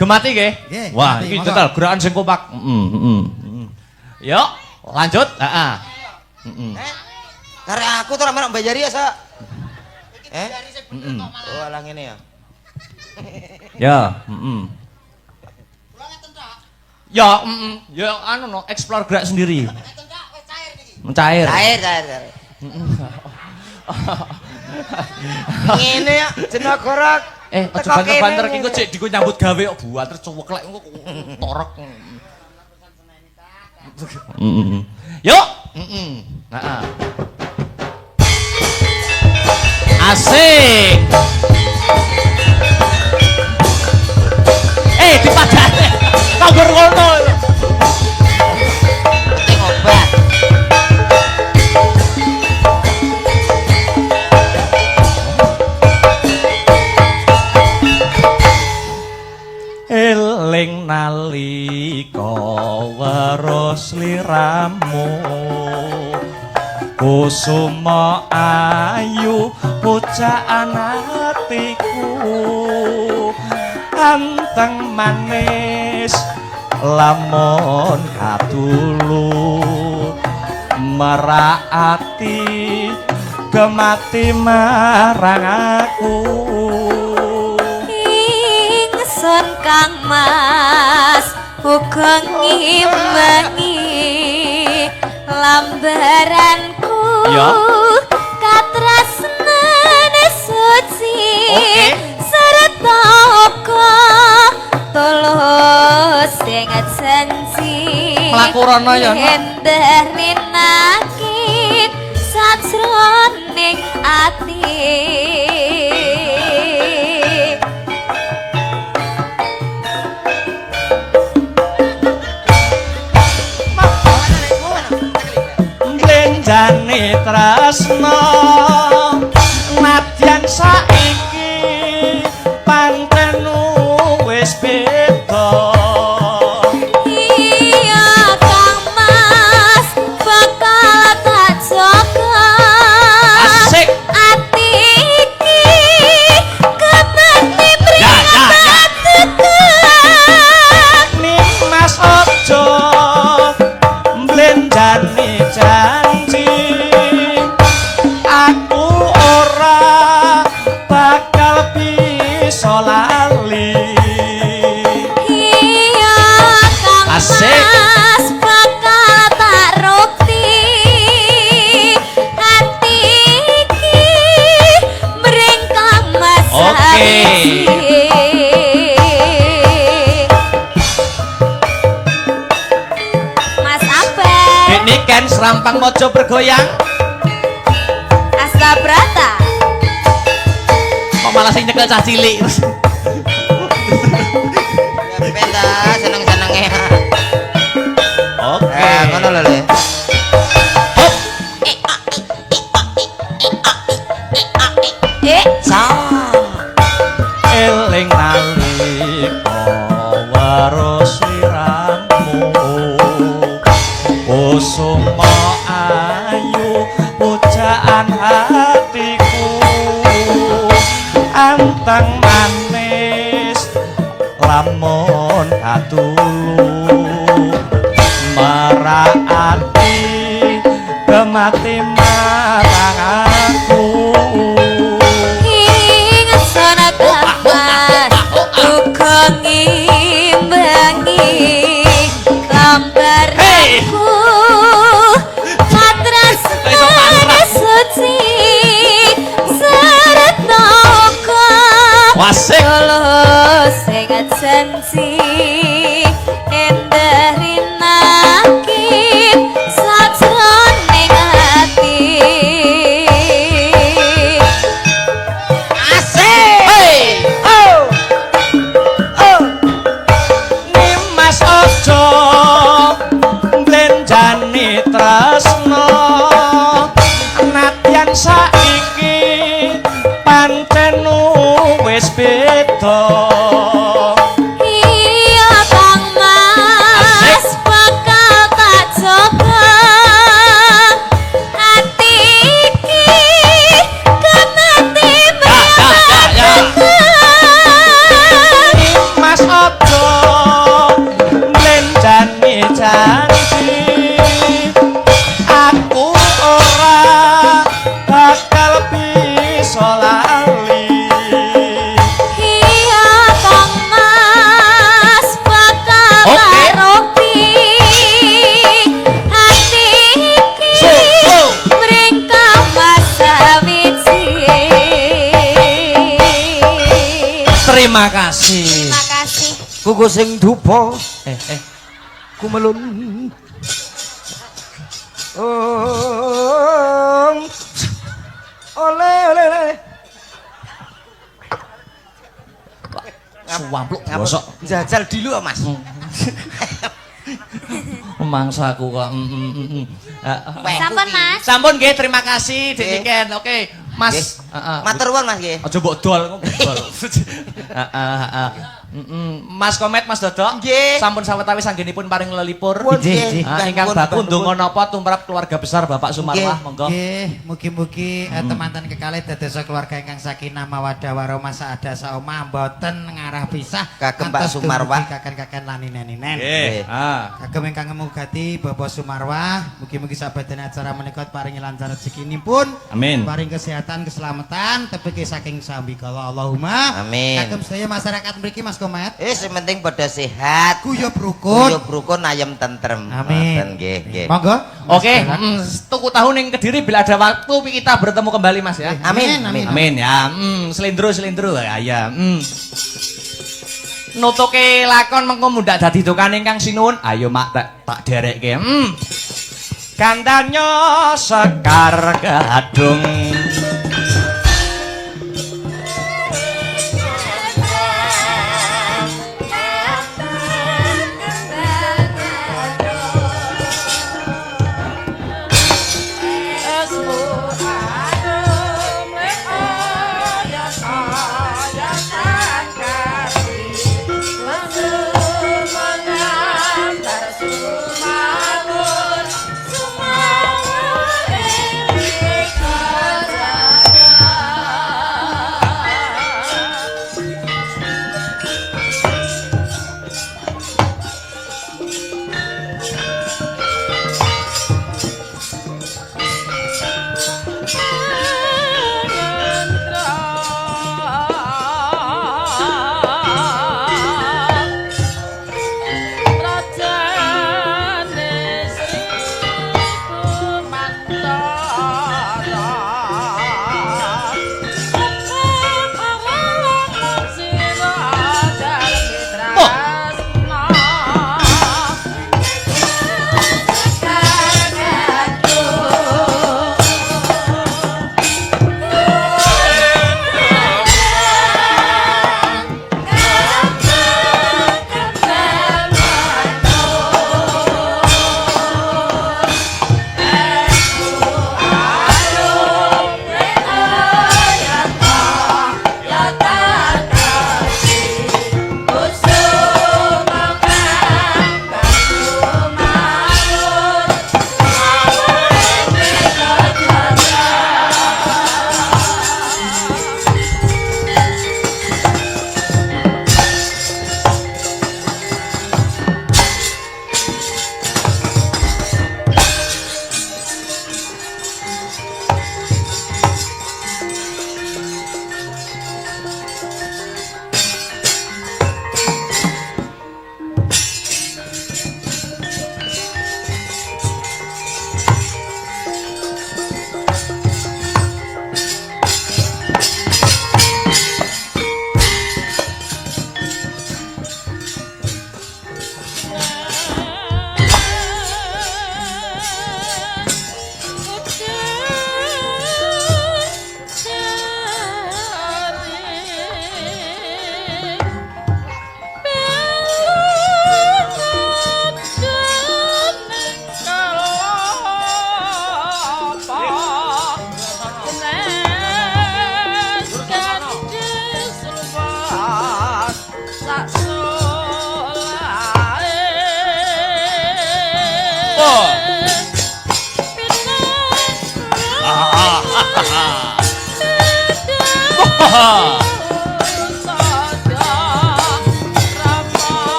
Gemati nggih? Wah, iki total gerakan sing kompak. Yuk, lanjut. Heeh. Karek aku tuh ora mbayari ya, Sak. Oh, alang ini ya. Ya, Ya, ya anu no, explore gerak sendiri. Mencair. Cair. Ngene ya, jeneng gorak. Aja banter-banter iki kok cek diku nyambut gawe kok buat terus cuweklek engko torok. Yuk. Heeh. Asik. Dipadane. Kabur ngono. Penting obat. Eling nalika weruh sliramu kusuma ayu pujaan atiku anteng manis lamun katulu meraati gemati marang aku ingsun Kang Mas uga ngimbangi lambaranku katresnane suci sarta uga tulus ingat janji mlaku rono ya endah rinakin sajroning ati jane tresno nadyan saiki pancen wis beda iya Kang Mas bakal tak jaga asik ati iki kemati mripat Mas ojo mblenjani janji aku ora bakal bisa lali iya Kang asik Mas bakal tak rukti hati iki mring Kang Mas Mas apa? ini kan serampang mojo bergoyang Asta Brata kok malah sing nyekel cah cilik Penta seneng-senenge. oke Ngono lho, Le. eling nalika weruh sliramu kusuma ayu pujaan hatiku anteng manis lamun katulu meraati gemati marang aku ingat sana Kang Mas uga ngimbangi lambaranku katresnane suci sarta uga wasik tulus ingat janji endah rinakin sajroning ati Terima kasih. Terima kasih. Kuku sing dupa Kumelun. Oleh. Suwampluk bosok. Jajal dulu Mas. Mangsaku kok. Sampun Mas. Sampun nggih, terima kasih Dik Niken. Oke, Mas. Matur nuwun Mas nggih. Aja mbok dol kok dol. Mas Komet, Mas Dodok. Nggih. Sampun sawetawis anggenipun paring lelipur. Nggih. Ingkang baku ndonga napa tumrap keluarga besar Bapak Sumarwah, monggo. Nggih, mugi-mugi teman-teman kekalih dados keluarga ingkang sakinah mawaddah warahmah saadah saomah mboten ngarah pisah Kagem Pak ngantos Sumarwah. dumugi kaken-kaken laninen-ninen. Nggih. Kagem ingkang ngemugati Bapak Sumarwah, mugi-mugi sabadan acara menika paringi lancar rezekinipun. Amin. Paring kesehatan, keselamatan, tepeki saking sambikala Allahumma. Amin. Kagem sedaya masyarakat mriki Mas Komet. Sing penting pada sehat. Guyub rukun. Guyub rukun ayem tentrem. Amin. Ngoten, nggih. Monggo. Oke, tuku tahu ning Kediri bila ada waktu kita bertemu kembali Mas ya. Amin. Amin ya. Selindro ya. Nutuke lakon mengko mundak dadi tukane ingkang sinuwun. Ayo mak tak derekke. Gandanya Sekar Gadung.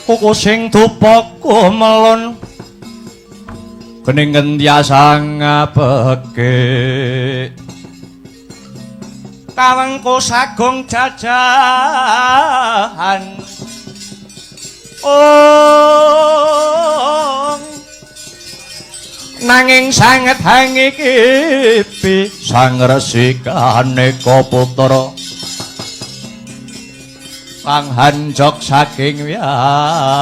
kuku sing dupaku melon kening gentiasang ngabeke kawengku sagung jajahan nanging sanget hangikipi sang resikane putra kang hanjok saking wiyati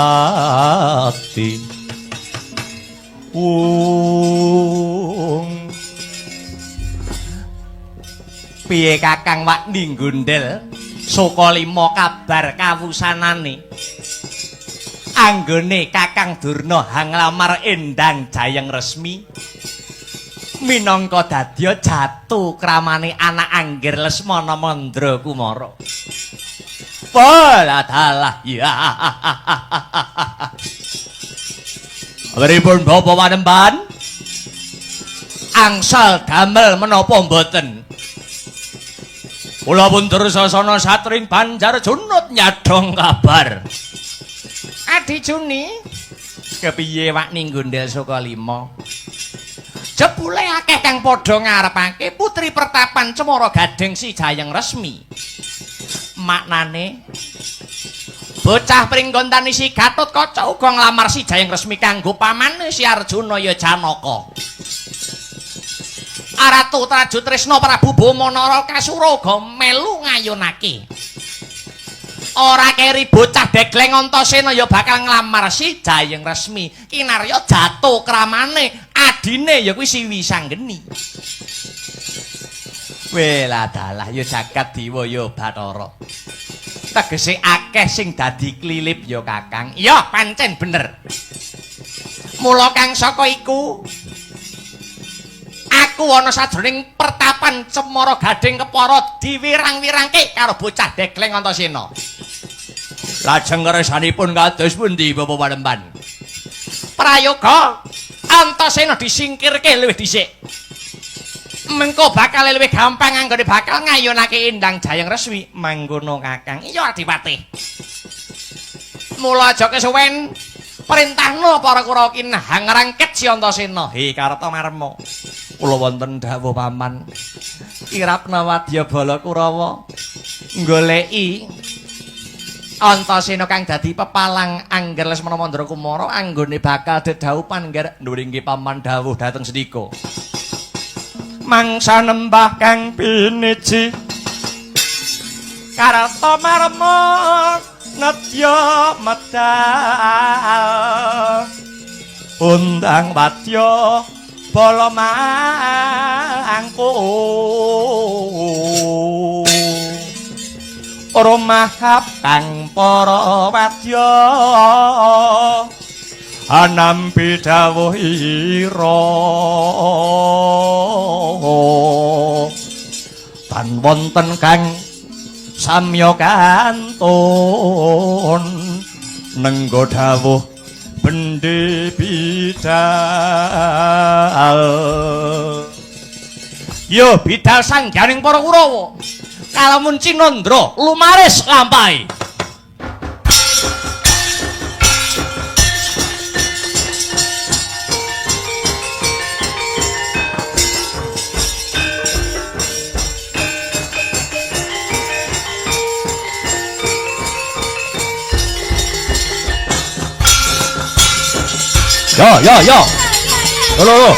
piye kakang Wakni Gondel saka 5 kabar kawusanane anggone kakang Durna hanglamar Endang Jayeng Resmi minangka dadya jatuh kramane anak Angger Lesmana Mandra Kumara. Poladalah ya. Beripun Bapak Panembahan angsal damel menapa mboten? Kula pundur sasana satring Banjar Junut nyadong kabar. Adi Juni kepiye Wakni Gondel saka 5? Jebule akeh kang padha ngarepake putri pertapan Cemara Gading si Jayeng Resmi. Maknane bocah pringgontan si Gatotkaca uga nglamar si Jayeng Resmi kanggo pamane si Arjuna ya Janaka. Aratu Traju Tresna Prabu Bomanara Kasura uga melu ngayunake. Ora keri bocah degleng Antasena ya bakal nglamar si Jayeng Resmi. Kinarya jatuh kramane adine ya kuwi si Wisanggeni. Weladalah ya jagat diwa ya Bathara. Tegese akeh sing dadi klilip ya Kakang. Iya pancen bener. Mula kang saka iku aku ana sajroning pertapan Cemara Gading Kepara diwirang-wirangke karo bocah degleng Antasena. Lajeng kersanipun kados pundi Bapak Panembahan? Prayoga Antasena disingkirke luwih dhisik. Mengko bakal luwih gampang anggone bakal ngayunake Endang Jayeng Resmi. Mangkono Kakang. Iya Adipati. Mula aja kesuwen perintahno para Kurawa kinahang ngrangket si Antasena. He Kartamarma. Kula wonten dawuh paman. Kirapna Wadyabala Kurawa goleki Antasena kang dadi pepalang Angger Lesmana Mandra Kumara anggone bakal dedhaupan ngger nduringke paman dawuh dhateng sedika. Mangsa nembah kang piniji Kartamarma nedya medal undang Wadya Bala mangku rumahap kang para wadya anampi dawuh ira tan wonten kang samya kantun nenggo dawuh bendhe bidal yo bidal sangganing para Kurawa kalamun Cinandra lumaris lampahi. Yo. Halo.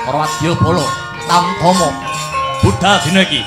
para wadyabala tamtama budal dina iki.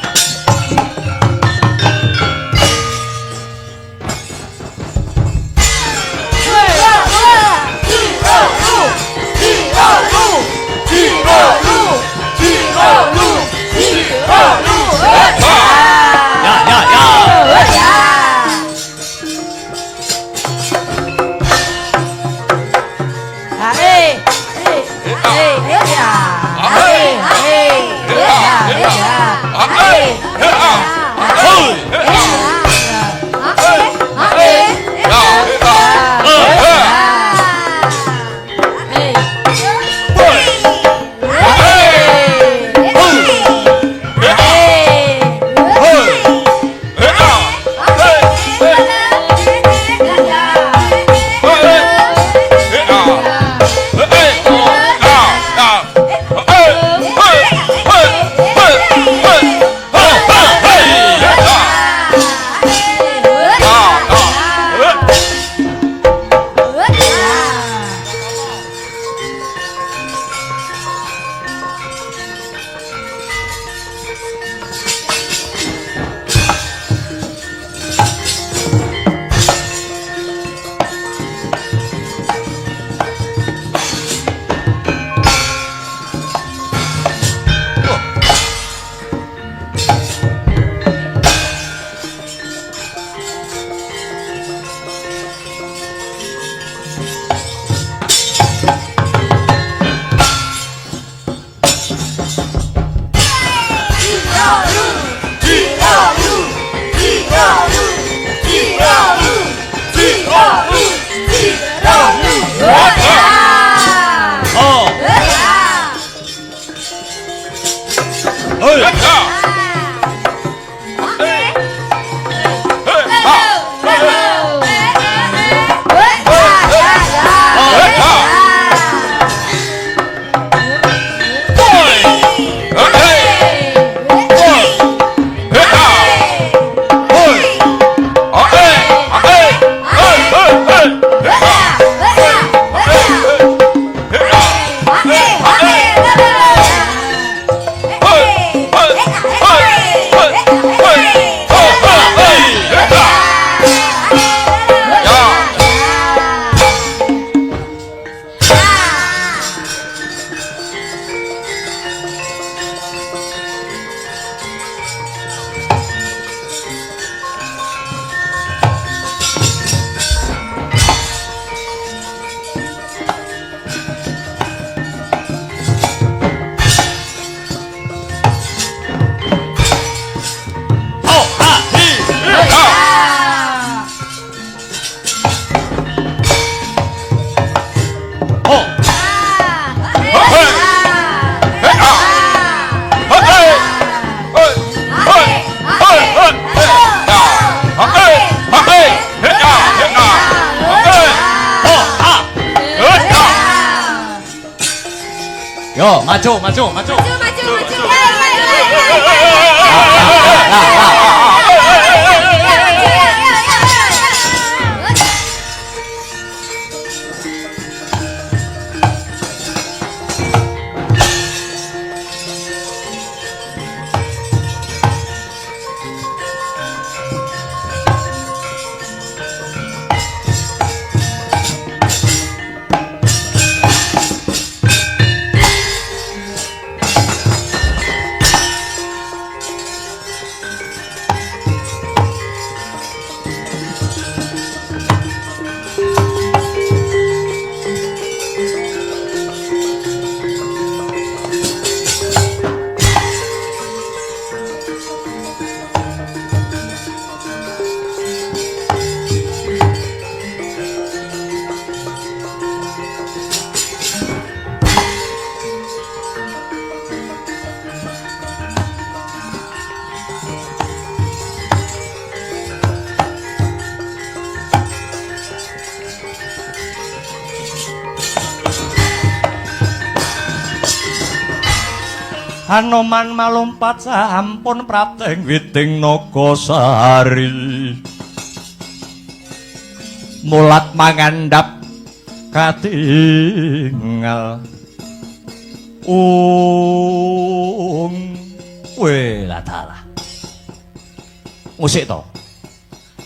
Yo, maju. Hanoman malumpat sampun prateng witing Nagasari. Mulat mangandhap katingal. Weh lah dalah. Musik to.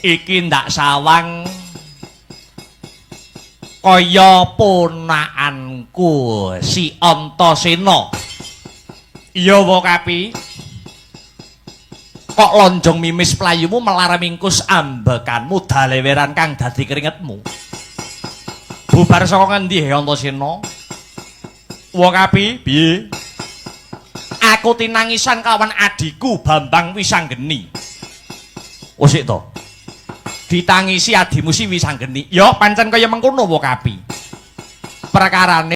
Iki ndak sawang kaya ponakanku si Antasena. Iya wa Kapi. Kok lonjong mimis playumu melar mingkus ambekanmu daleweran kang dadi keringetmu. Bubar saka ngendi Antasena? Wa Kapi, piye? Aku tinangisan kawan adiku Bambang Wisanggeni. Wis to. Ditangisi adimu si Wisanggeni. Ya pancen kaya mengkono wa Kapi. Perkarane